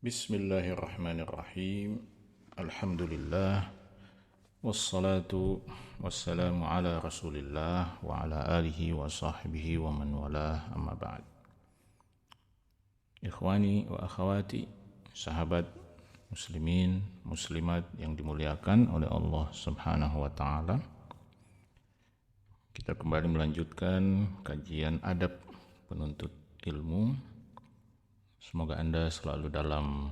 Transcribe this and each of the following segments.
Bismillahirrahmanirrahim. Alhamdulillah. Wassalatu wassalamu ala rasulillah wa ala alihi wa sahbihi wa man walah, amma ba'd. Ikhwani wa akhawati, sahabat muslimin, muslimat yang dimuliakan oleh Allah subhanahu wa ta'ala, kita kembali melanjutkan kajian adab penuntut ilmu. Semoga Anda selalu dalam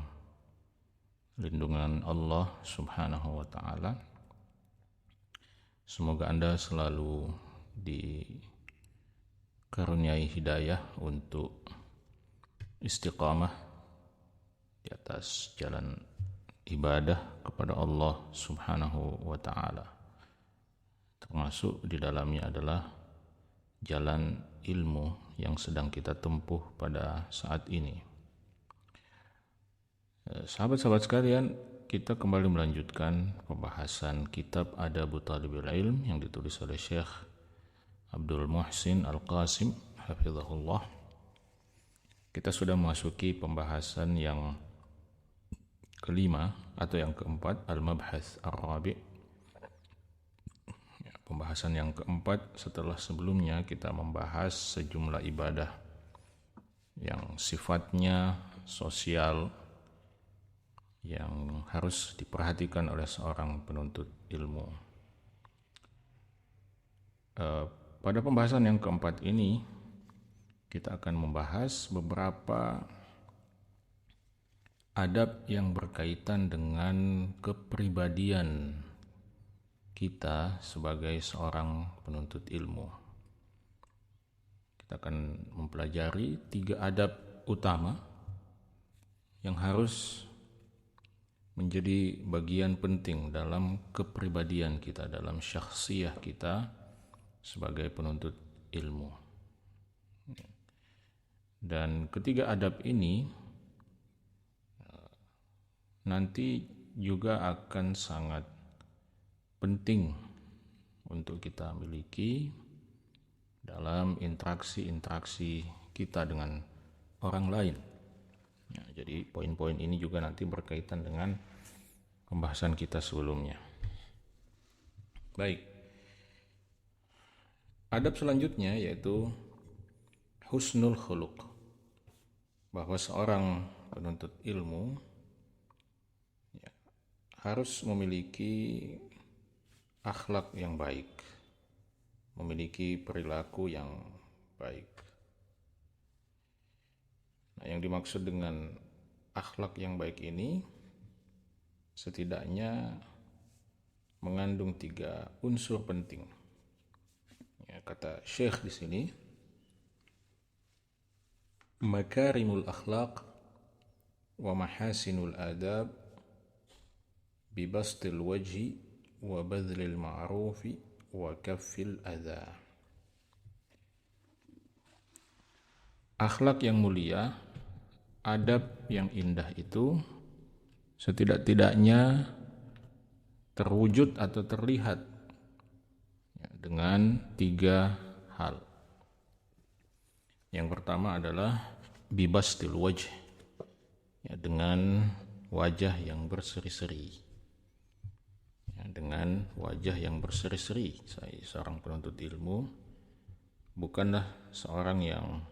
lindungan Allah subhanahu wa ta'ala. Semoga Anda selalu dikaruniai hidayah untuk istiqamah di atas jalan ibadah kepada Allah subhanahu wa ta'ala. Termasuk di dalamnya adalah jalan ilmu yang sedang kita tempuh pada saat ini. Sahabat-sahabat sekalian, kita kembali melanjutkan pembahasan kitab Adabu Talibil Ilm yang ditulis oleh Syekh Abdul Muhsin Al-Qasim hafizahullah. Kita sudah memasuki pembahasan yang kelima atau yang keempat, Al-Mabhath Ar-Rabi'. Pembahasan yang keempat setelah sebelumnya kita membahas sejumlah ibadah yang sifatnya sosial, yang harus diperhatikan oleh seorang penuntut ilmu. Pada pembahasan yang keempat ini, kita akan membahas beberapa adab yang berkaitan dengan kepribadian kita sebagai seorang penuntut ilmu. Kita akan mempelajari 3 adab utama yang harus menjadi bagian penting dalam kepribadian kita, dalam syakhsiyah kita sebagai penuntut ilmu. Dan ketiga adab ini nanti juga akan sangat penting untuk kita miliki dalam interaksi kita dengan orang lain. Jadi poin-poin ini juga nanti berkaitan dengan pembahasan kita sebelumnya. Baik. Adab selanjutnya yaitu husnul khuluq. Bahwa seorang penuntut ilmu harus memiliki akhlak yang baik, memiliki perilaku yang baik. Nah, yang dimaksud dengan akhlak yang baik ini setidaknya mengandung 3 unsur penting. Ya, kata Syekh di sini, makarimul akhlaq wa mahasinul adab bibastil wajhi wa badlil ma'rufi wa kaffil adha. Akhlak yang mulia, adab yang indah itu setidak-tidaknya terwujud atau terlihat dengan 3 hal. Yang pertama adalah bibastil wajh, dengan wajah yang berseri-seri. Dengan wajah yang berseri-seri. Saya seorang penuntut ilmu bukanlah seorang yang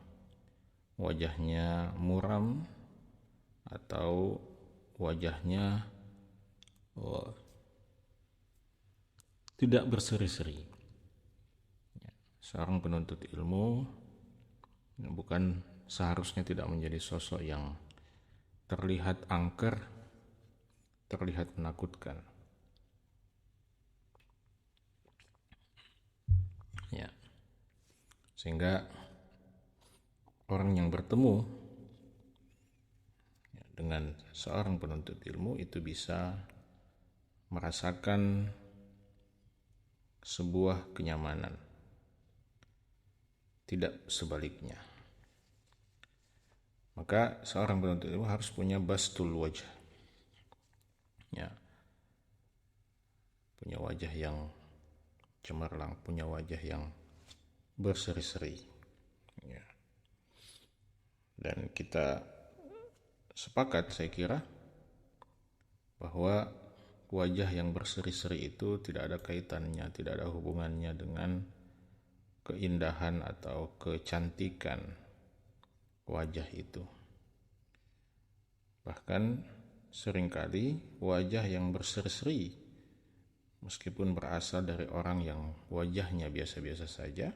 wajahnya muram atau wajahnya tidak berseri-seri. Seorang penuntut ilmu bukan seharusnya tidak menjadi sosok yang terlihat angker, terlihat menakutkan. Ya. Sehingga orang yang bertemu dengan seorang penuntut ilmu itu bisa merasakan sebuah kenyamanan, tidak sebaliknya. Maka seorang penuntut ilmu harus punya bastul wajh, punya wajah yang cemerlang, punya wajah yang berseri-seri. Dan kita sepakat saya kira bahwa wajah yang berseri-seri itu tidak ada kaitannya, tidak ada hubungannya dengan keindahan atau kecantikan wajah itu. Bahkan seringkali wajah yang berseri-seri, meskipun berasal dari orang yang wajahnya biasa-biasa saja,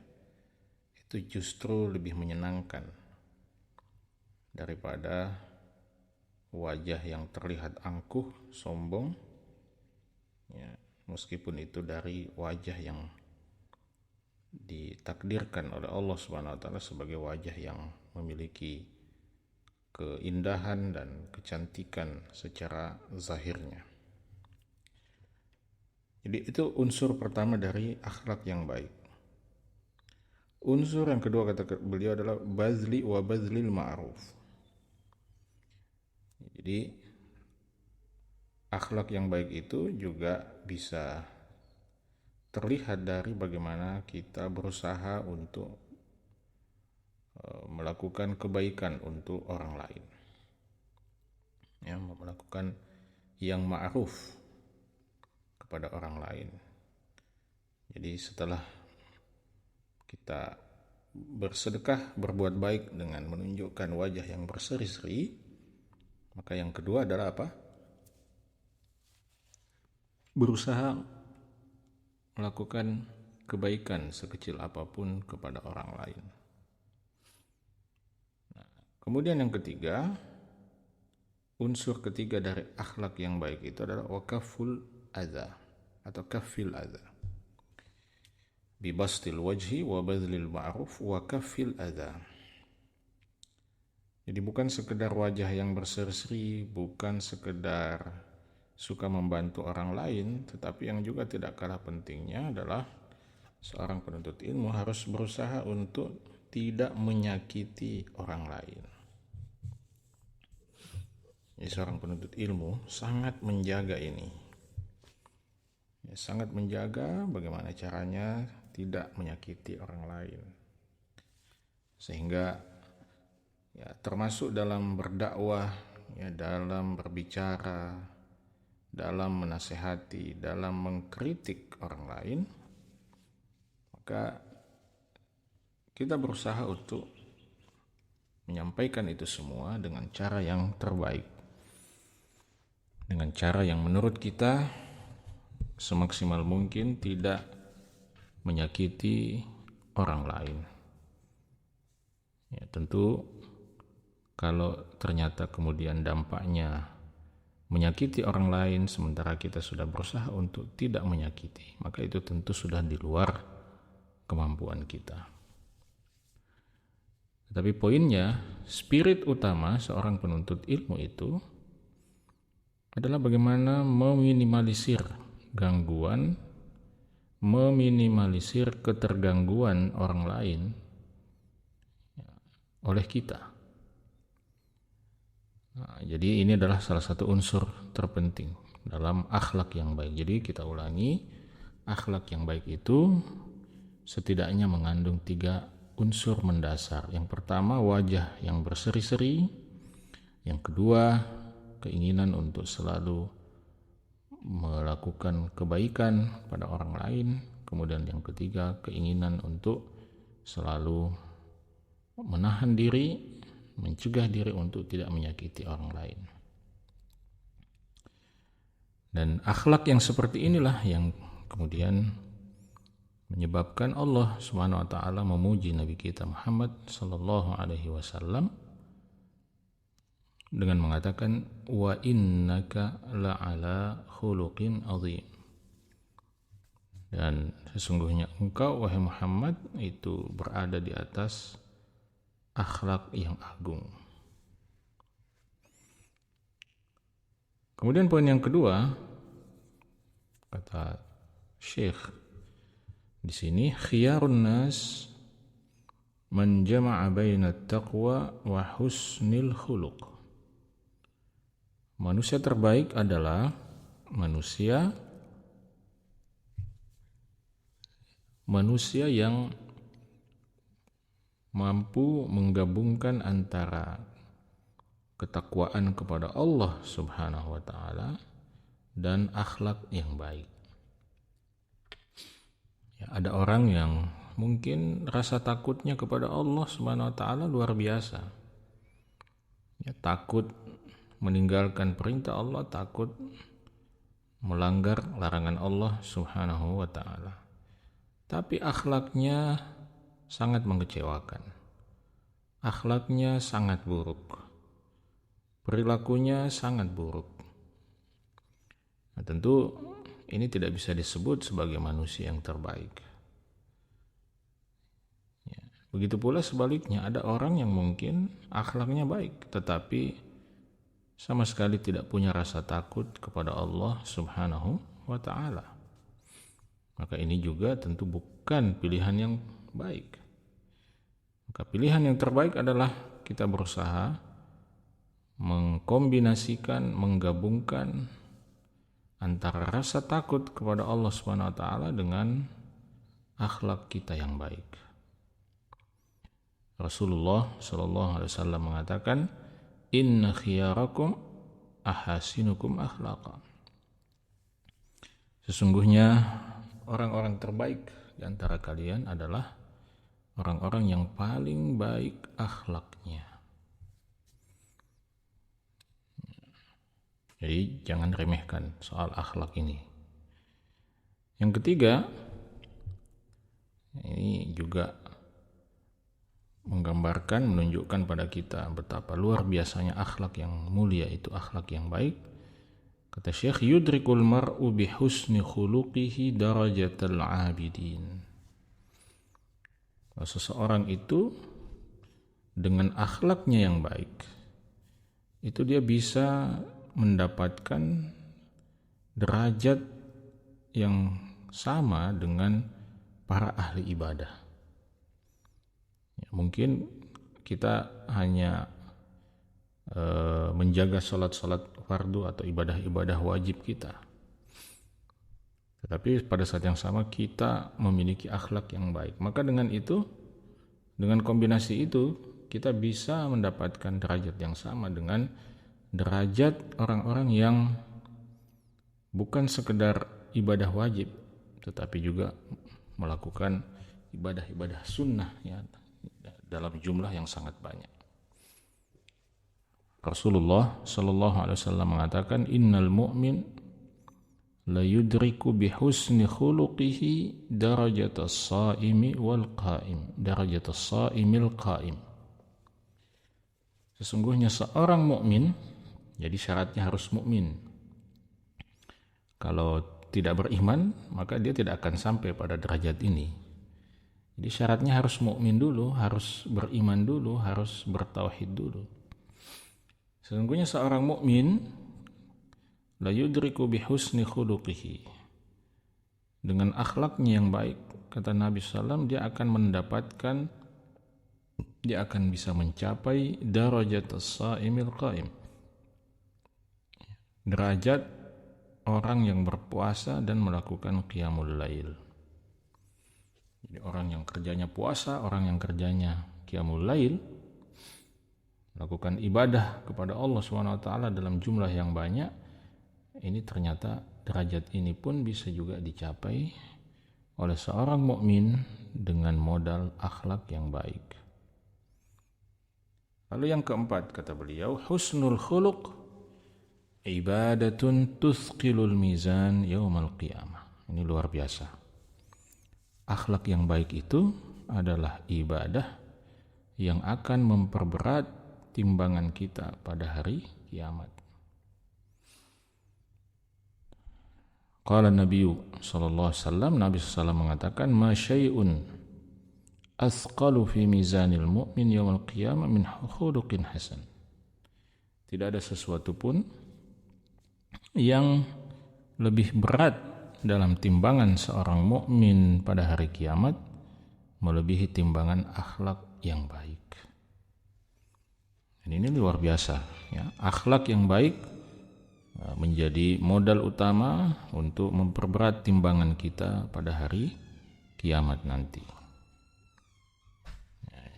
itu justru lebih menyenangkan daripada wajah yang terlihat angkuh, sombong, ya, meskipun itu dari wajah yang ditakdirkan oleh Allah Subhanahu wa taala sebagai wajah yang memiliki keindahan dan kecantikan secara zahirnya. Jadi itu unsur pertama dari akhlak yang baik. Unsur yang kedua kata beliau adalah bazli wa bazlil ma'ruf. Jadi akhlak yang baik itu juga bisa terlihat dari bagaimana kita berusaha untuk melakukan kebaikan untuk orang lain, ya, melakukan yang ma'ruf kepada orang lain. Jadi setelah kita bersedekah, berbuat baik dengan menunjukkan wajah yang berseri-seri, maka yang kedua adalah apa? Berusaha melakukan kebaikan sekecil apapun kepada orang lain. Kemudian yang ketiga, unsur ketiga dari akhlak yang baik itu adalah wakaful adza atau kafil adza. Bibastil wajhi wa badlil ma'ruf wa kafil adza. Jadi bukan sekedar wajah yang berseri-seri, bukan sekedar suka membantu orang lain, tetapi yang juga tidak kalah pentingnya adalah seorang penuntut ilmu harus berusaha untuk tidak menyakiti orang lain. Jadi seorang penuntut ilmu sangat menjaga ini, ya, sangat menjaga bagaimana caranya tidak menyakiti orang lain, sehingga ya, termasuk dalam berdakwah, ya, dalam berbicara, dalam menasehati, dalam mengkritik orang lain, maka kita berusaha untuk menyampaikan itu semua dengan cara yang terbaik, dengan cara yang menurut kita semaksimal mungkin tidak menyakiti orang lain. Ya, tentu kalau ternyata kemudian dampaknya menyakiti orang lain sementara kita sudah berusaha untuk tidak menyakiti, maka itu tentu sudah di luar kemampuan kita. Tapi poinnya, spirit utama seorang penuntut ilmu itu adalah bagaimana meminimalisir gangguan, meminimalisir ketergangguan orang lain oleh kita. Nah, jadi ini adalah salah satu unsur terpenting dalam akhlak yang baik. Jadi kita ulangi, akhlak yang baik itu setidaknya mengandung 3 unsur mendasar. Yang pertama, wajah yang berseri-seri. Yang kedua, keinginan untuk selalu melakukan kebaikan pada orang lain. Kemudian yang ketiga, keinginan untuk selalu menahan diri, mencegah diri untuk tidak menyakiti orang lain. Dan akhlak yang seperti inilah yang kemudian menyebabkan Allah Subhanahu wa taala memuji Nabi kita Muhammad sallallahu alaihi wasallam dengan mengatakan wa innaka la'ala khuluqin azim. Dan sesungguhnya engkau wahai Muhammad itu berada di atas akhlak yang agung. Kemudian poin yang kedua, kata Syekh di sini, khiyarun nas man jama'a baina taqwa wa husnil khuluq. Manusia terbaik adalah manusia yang mampu menggabungkan antara ketakwaan kepada Allah Subhanahu wa taala dan akhlak yang baik. Ya, ada orang yang mungkin rasa takutnya kepada Allah Subhanahu wa taala luar biasa. Ya, takut meninggalkan perintah Allah, takut melanggar larangan Allah Subhanahu wa taala. Tapi akhlaknya sangat mengecewakan. Akhlaknya sangat buruk. Perilakunya sangat buruk. Nah, tentu ini tidak bisa disebut sebagai manusia yang terbaik. Ya, begitu pula sebaliknya, ada orang yang mungkin akhlaknya baik, tetapi sama sekali tidak punya rasa takut kepada Allah Subhanahu wa ta'ala. Maka ini juga tentu bukan pilihan yang baik. Maka pilihan yang terbaik adalah kita berusaha mengkombinasikan, menggabungkan antara rasa takut kepada Allah Subhanahu wa taala dengan akhlak kita yang baik. Rasulullah sallallahu alaihi wasallam mengatakan, "Inna khiyarakum ahasinukum akhlaqa." Sesungguhnya orang-orang terbaik di antara kalian adalah orang-orang yang paling baik akhlaknya. Jadi jangan remehkan soal akhlak ini. Yang ketiga, ini juga menggambarkan, menunjukkan pada kita betapa luar biasanya akhlak yang mulia itu, akhlak yang baik. Kata Syekh, yudrikul mar'u bihusni khuluqihi darajatal abidin. Seseorang itu dengan akhlaknya yang baik, itu dia bisa mendapatkan derajat yang sama dengan para ahli ibadah. Ya, mungkin kita hanya menjaga salat-salat fardu atau ibadah-ibadah wajib kita, tetapi pada saat yang sama kita memiliki akhlak yang baik. Maka dengan itu, dengan kombinasi itu, kita bisa mendapatkan derajat yang sama dengan derajat orang-orang yang bukan sekedar ibadah wajib, tetapi juga melakukan ibadah-ibadah sunnah ya, dalam jumlah yang sangat banyak. Rasulullah sallallahu alaihi wasallam mengatakan, innal mu'min la yudriku bihusni khuluqihi darajatas saimi wal qaim, darajatas saimil qaim. Sesungguhnya seorang mukmin, jadi syaratnya harus mukmin. Kalau tidak beriman, maka dia tidak akan sampai pada derajat ini. Jadi syaratnya harus mukmin dulu, harus beriman dulu, harus bertauhid dulu. Sesungguhnya seorang mukmin la yudriku bihusni khuluqihi, dengan akhlaknya yang baik, kata Nabi SAW, dia akan mendapatkan, dia akan bisa mencapai darajatas saimil qaim, derajat orang yang berpuasa dan melakukan qiyamul lail. Jadi orang yang kerjanya puasa, orang yang kerjanya qiyamul lail, melakukan ibadah kepada Allah SWT dalam jumlah yang banyak, ini ternyata derajat ini pun bisa juga dicapai oleh seorang mukmin dengan modal akhlak yang baik. Lalu yang keempat, kata beliau, husnul khuluq ibadatun tuthqilul mizan yaumal qiyamah. Ini luar biasa. Akhlak yang baik itu adalah ibadah yang akan memperberat timbangan kita pada hari kiamat. Qala Nabi sallallahu alaihi wasallam, Nabi sallallahu mengatakan, ma syai'un athqalu fi mizanil mu'min yaumal qiyamah min khuluqin hasan. Tidak ada sesuatu pun yang lebih berat dalam timbangan seorang mukmin pada hari kiamat melebihi timbangan akhlak yang baik. Dan ini luar biasa ya. Akhlak yang baik menjadi modal utama untuk memperberat timbangan kita pada hari kiamat nanti.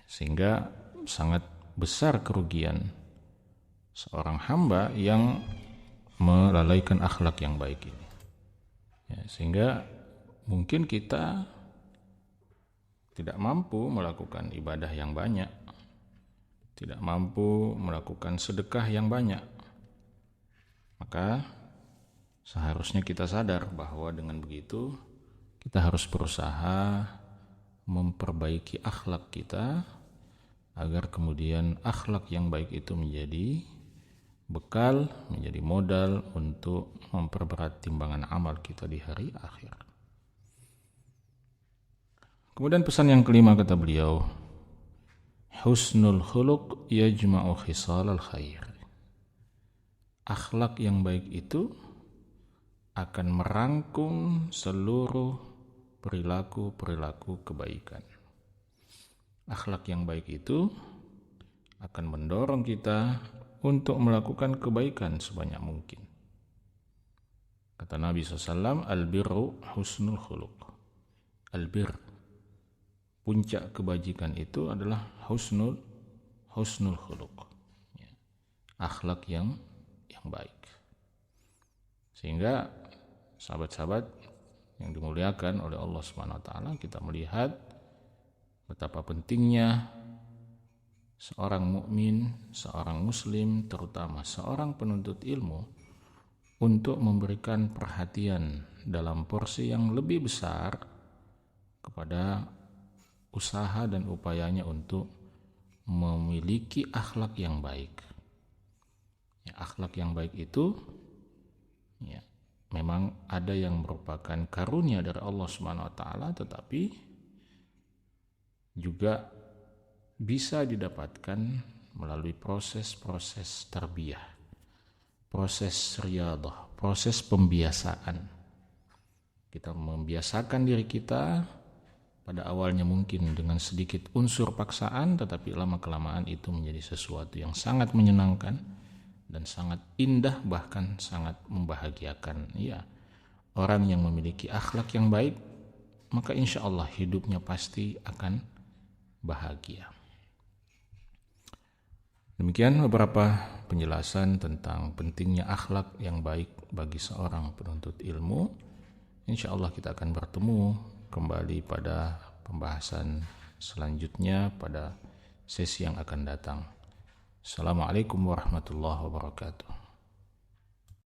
Sehingga sangat besar kerugian seorang hamba yang melalaikan akhlak yang baik ini. Ya, sehingga mungkin kita tidak mampu melakukan ibadah yang banyak, tidak mampu melakukan sedekah yang banyak. Maka seharusnya kita sadar bahwa dengan begitu kita harus berusaha memperbaiki akhlak kita agar kemudian akhlak yang baik itu menjadi bekal, menjadi modal untuk memperberat timbangan amal kita di hari akhir. Kemudian pesan yang kelima kata beliau, husnul khuluq yajma'u khisalal khair. Akhlak yang baik itu akan merangkum seluruh perilaku-perilaku kebaikan. Akhlak yang baik itu akan mendorong kita untuk melakukan kebaikan sebanyak mungkin. Kata Nabi SAW, al-birru husnul khuluq. Al-bir, puncak kebajikan itu adalah husnul khuluq. Ya. Akhlak yang baik. Sehingga sahabat-sahabat yang dimuliakan oleh Allah Subhanahu wa taala, kita melihat betapa pentingnya seorang mukmin, seorang muslim, terutama seorang penuntut ilmu untuk memberikan perhatian dalam porsi yang lebih besar kepada usaha dan upayanya untuk memiliki akhlak yang baik. Ya, akhlak yang baik itu ya, memang ada yang merupakan karunia dari Allah Subhanahu wa taala, tetapi juga bisa didapatkan melalui proses-proses tarbiyah, proses riyadah, proses pembiasaan. Kita membiasakan diri kita pada awalnya mungkin dengan sedikit unsur paksaan, tetapi lama-kelamaan itu menjadi sesuatu yang sangat menyenangkan dan sangat indah, bahkan sangat membahagiakan. Ya, orang yang memiliki akhlak yang baik, maka insya Allah hidupnya pasti akan bahagia. Demikian beberapa penjelasan tentang pentingnya akhlak yang baik bagi seorang penuntut ilmu. Insya Allah kita akan bertemu kembali pada pembahasan selanjutnya pada sesi yang akan datang. Assalamualaikum warahmatullahi wabarakatuh.